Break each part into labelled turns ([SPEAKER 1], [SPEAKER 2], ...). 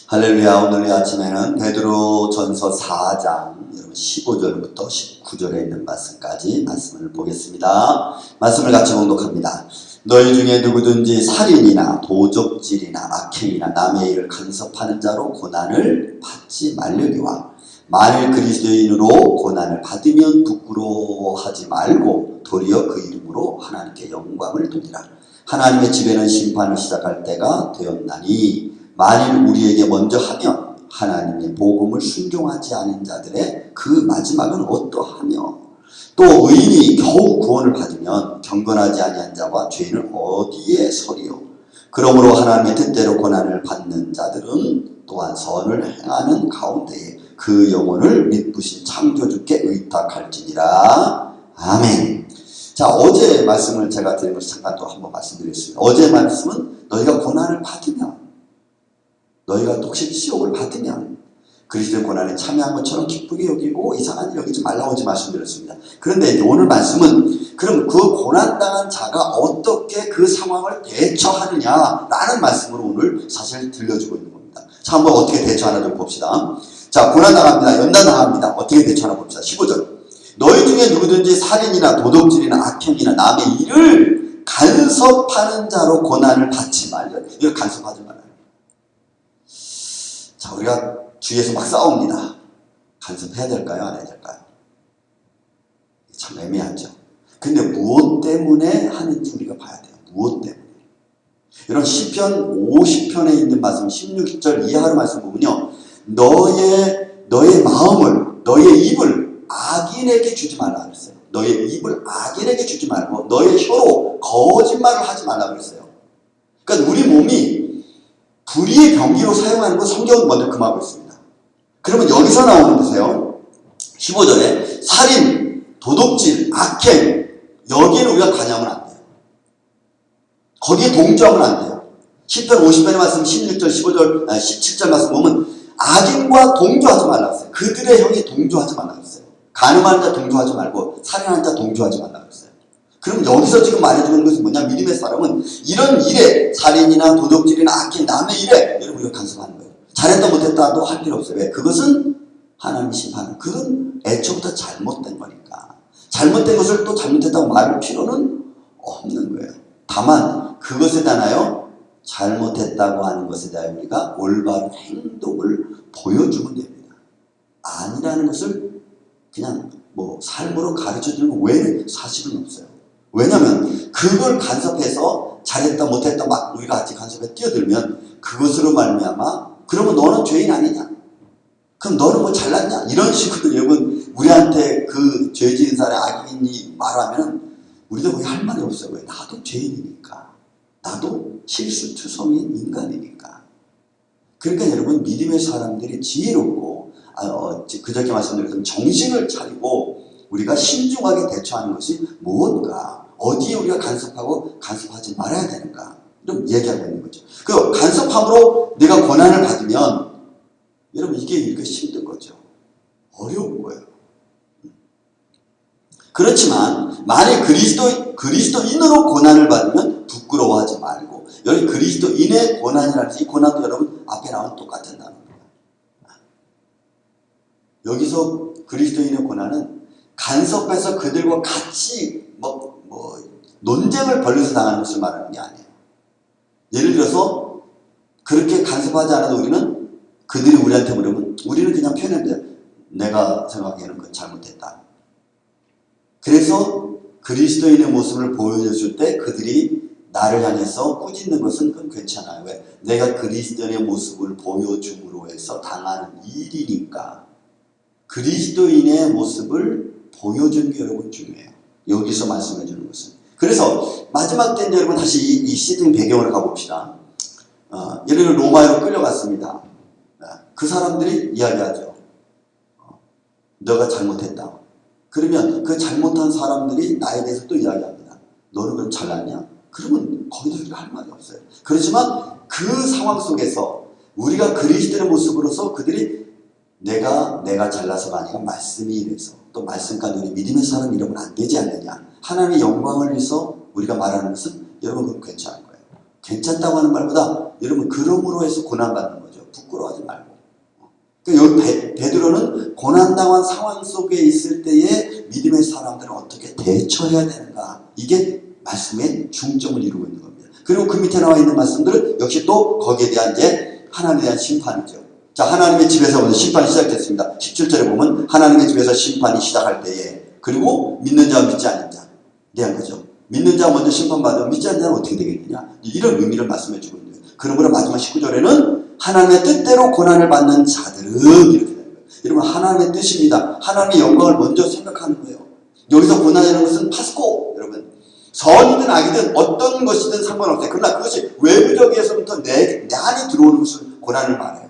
[SPEAKER 1] 할렐루야. 오늘 이 아침에는 베드로전서 4장 15절부터 19절에 있는 말씀까지 말씀을 보겠습니다. 말씀을 같이 봉독합니다. 너희 중에 누구든지 살인이나 도적질이나 악행이나 남의 일을 간섭하는 자로 고난을 받지 말려니와 만일 그리스도인으로 고난을 받으면 부끄러워하지 말고 도리어 그 이름으로 하나님께 영광을 돌리라. 하나님의 집에는 심판을 시작할 때가 되었나니 만일 우리에게 먼저 하면 하나님의 복음을 순종하지 않은 자들의 그 마지막은 어떠하며 또 의인이 겨우 구원을 받으면 경건하지 아니한 자와 죄인은 어디에 서리요. 그러므로 하나님의 뜻대로 고난을 받는 자들은 또한 선을 행하는 가운데에 그 영혼을 믿으신 창조주께 의탁할지니라. 아멘. 자, 어제 말씀을 제가 드리면서 잠깐 또 한번 말씀드리겠습니다. 어제 말씀은 너희가 고난을 받으면, 너희가 혹시 시험을 받으면 그리스도의 고난에 참여한 것처럼 기쁘게 여기고 이상한 일 여기지 말라고 말씀드렸습니다. 그런데 이제 오늘 말씀은 그럼 그 고난당한 자가 어떻게 그 상황을 대처하느냐라는 말씀으로 오늘 사실 들려주고 있는 겁니다. 자, 한번 어떻게 대처하나 좀 봅시다. 자, 고난당합니다. 연단당합니다. 어떻게 대처하나 봅시다. 15절. 너희 중에 누구든지 살인이나 도둑질이나 악행이나 남의 일을 간섭하는 자로 고난을 받지 말려. 이거 간섭하지 말아요. 자, 우리가 주위에서 막 싸웁니다. 간섭해야 될까요? 안 해야 될까요? 참 애매하죠. 근데 무엇 때문에 하는지 우리가 봐야 돼요. 무엇 때문에. 이런 시편 50편에 있는 말씀 16절 이하로 말씀 보면요. 너의 마음을, 너의 입을 악인에게 주지 말라 그랬어요. 너의 입을 악인에게 주지 말고 너의 혀로 거짓말을 하지 말라 그랬어요. 그러니까 우리 몸이 불의의 병기로 사용하는 건 성경은 먼저 금하고 있습니다. 그러면 여기서 나오는 보세요. 15절에 살인, 도둑질, 악행, 여기에는 우리가 관여하면 안 돼요. 거기에 동조하면 안 돼요. 시편 50편의 말씀 16절, 15절, 17절 말씀 보면 악인과 동조하지 말라고 했어요. 그들의 형에 동조하지 말라고 했어요. 간음하는 자 동조하지 말고 살인하는 자 동조하지 말라고 했어요. 그럼 여기서 지금 말해주는 것은 뭐냐? 믿음의 사람은 이런 일에 살인이나 도둑질이나 악행, 남의 일에 여러분 우리가 간섭하는 거예요. 잘했다 못했다도 할 필요 없어요. 왜? 그것은 하나님이 심판하는, 그건 애초부터 잘못된 거니까. 잘못된 것을 또 잘못했다고 말할 필요는 없는 거예요. 다만 그것에 대하여 잘못했다고 하는 것에 대하여 우리가 올바른 행동을 보여주면 됩니다. 아니라는 것을 그냥 뭐 삶으로 가르쳐주는 거 외에는 사실은 없어요. 왜냐하면 그걸 간섭해서 잘했다 못했다 막 우리가 같이 간섭에 뛰어들면 그것으로 말미암아 그러면 너는 죄인 아니냐? 그럼 너는 뭐 잘났냐? 이런 식으로 여러분 우리한테 그 죄 지은 사람의 악인이 말하면 우리도 거기 할 말이 없어요. 왜? 나도 죄인이니까. 나도 실수투성인 인간이니까. 그러니까 여러분 믿음의 사람들이 지혜롭고 그저께 말씀드렸던 정신을 차리고 우리가 신중하게 대처하는 것이 무엇인가, 어디에 우리가 간섭하고 간섭하지 말아야 되는가 좀 얘기하고 있는 거죠. 그 간섭함으로 내가 고난을 받으면 여러분 이게 이렇게 힘든 거죠. 어려운 거예요. 그렇지만 만약 그리스도인으로 고난을 받으면 부끄러워하지 말고, 여기 그리스도인의 고난이라는 이 고난도 여러분 앞에 나온 똑같은 단어입니다. 여기서 그리스도인의 고난은 간섭해서 그들과 같이 논쟁을 벌려서 당하는 것을 말하는 게 아니에요. 예를 들어서 그렇게 간섭하지 않아도 우리는 그들이 우리한테 물으면 우리는 그냥 표현해요. 내가 생각하기에는 그건 잘못했다. 그래서 그리스도인의 모습을 보여줬을 때 그들이 나를 향해서 꾸짖는 것은 그건 괜찮아요. 왜? 내가 그리스도인의 모습을 보여줌으로 해서 당하는 일이니까. 그리스도인의 모습을 보여주는 게 여러분 중요해요. 여기서 말씀해 주는 것은. 그래서 마지막 때인데 여러분 다시 이 시즌 배경을 가봅시다. 예를 들어 로마로 끌려갔습니다. 그 사람들이 이야기하죠. 너가 잘못했다. 그러면 그 잘못한 사람들이 나에 대해서 또 이야기합니다. 너는 그럼 잘났냐? 그러면 거기도 우리가 할 말이 없어요. 그렇지만 그 상황 속에서 우리가 그리스도의 모습으로서 그들이 내가 잘나서가 아니라 말씀이 이래서, 또 말씀까지 우리 믿음의 사람 이러면 안 되지 않느냐. 하나님의 영광을 위해서 우리가 말하는 것은 여러분 그건 괜찮은 거예요. 괜찮다고 하는 말보다 여러분 그럼으로 해서 고난받는 거죠. 부끄러워하지 그러니까 여기 베드로는 고난당한 상황 속에 있을 때에 믿음의 사람들은 어떻게 대처해야 되는가, 이게 말씀의 중점을 이루고 있는 겁니다. 그리고 그 밑에 나와 있는 말씀들은 역시 또 거기에 대한 이제 하나님에 대한 심판이죠. 자, 하나님의 집에서부터 심판이 시작됐습니다. 17절에 보면 하나님의 집에서 심판이 시작할 때에, 그리고 믿는 자와 믿지 않는 자에 대한 거죠. 믿는 자가 먼저 심판받으면 믿지 않는 자는 어떻게 되겠느냐, 이런 의미를 말씀해 주고 있는 거예요. 그러므로 마지막 19절에는 하나님의 뜻대로 고난을 받는 자들은, 이렇게 되는 거예요. 여러분, 하나님의 뜻입니다. 하나님의 영광을 먼저 생각하는 거예요. 여기서 고난이라는 것은 파스코, 여러분, 선이든 악이든 어떤 것이든 상관없어요. 그러나 그것이 외부적에서부터 내 안에 들어오는 것을 고난을 말해요.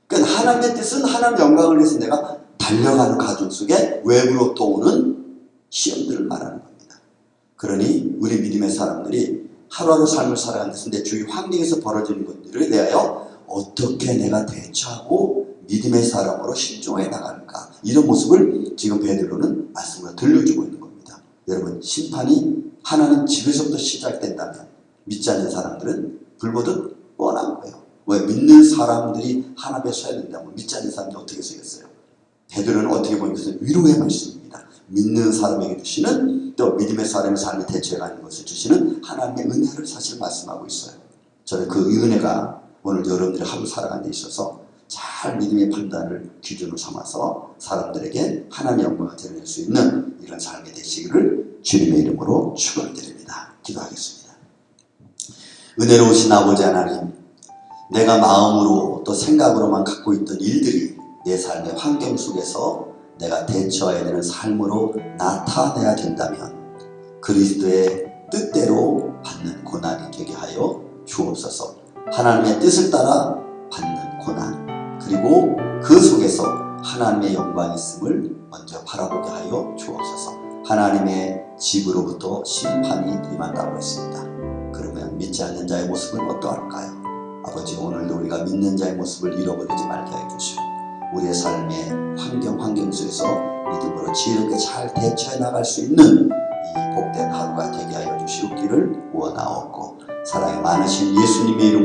[SPEAKER 1] 그러니까 하나님의 뜻은 하나님의 영광을 위해서 내가 달려가는 과정 속에 외부로부터 오는 시험들을 말하는 겁니다. 그러니 우리 믿음의 사람들이 하루하루 삶을 살아가는 데서 내 주위 환경에서 벌어지는 것들에 대하여 어떻게 내가 대처하고 믿음의 사람으로 신중해 나가는가, 이런 모습을 지금 베드로는 말씀으로 들려주고 있는 겁니다. 여러분, 심판이 하나님 집에서부터 시작된다면 믿지 않는 사람들은 불보듯 뻔한 거예요. 왜? 믿는 사람들이 하나 앞에 서야 된다면 믿지 않는 사람들이 어떻게 서겠어요? 베드로는 어떻게 보면 이것은 위로의 말씀입니다. 믿는 사람에게 주시는, 또 믿음의 사람의 삶에 대처해가는 것을 주시는 하나님의 은혜를 사실 말씀하고 있어요. 저는 그 은혜가 오늘 여러분들이 하루 살아가는 데 있어서 잘 믿음의 판단을 기준으로 삼아서 사람들에게 하나님의 영광을 드러낼 수 있는 이런 삶이 되시기를 주님의 이름으로 축원드립니다. 기도하겠습니다. 은혜로우신 아버지 하나님, 내가 마음으로 또 생각으로만 갖고 있던 일들이 내 삶의 환경 속에서 내가 대처해야 되는 삶으로 나타내야 된다면 그리스도의 뜻대로 받는 고난이 되게 하여 주옵소서. 하나님의 뜻을 따라 받는 고난, 그리고 그 속에서 하나님의 영광이 있음을 먼저 바라보게 하여 주옵소서. 하나님의 집으로부터 심판이 임한다고 했습니다. 그러면 믿지 않는 자의 모습은 어떠할까요? 아버지, 오늘도 우리가 믿는 자의 모습을 잃어버리지 말게 해주시고 우리의 삶의 환경 속에서 믿음으로 지혜롭게 잘 대처해 나갈 수 있는 이 복된 하루가 되게 하여 주시옵기를 원하옵고, 사랑이 많으신 예수님의 이름으로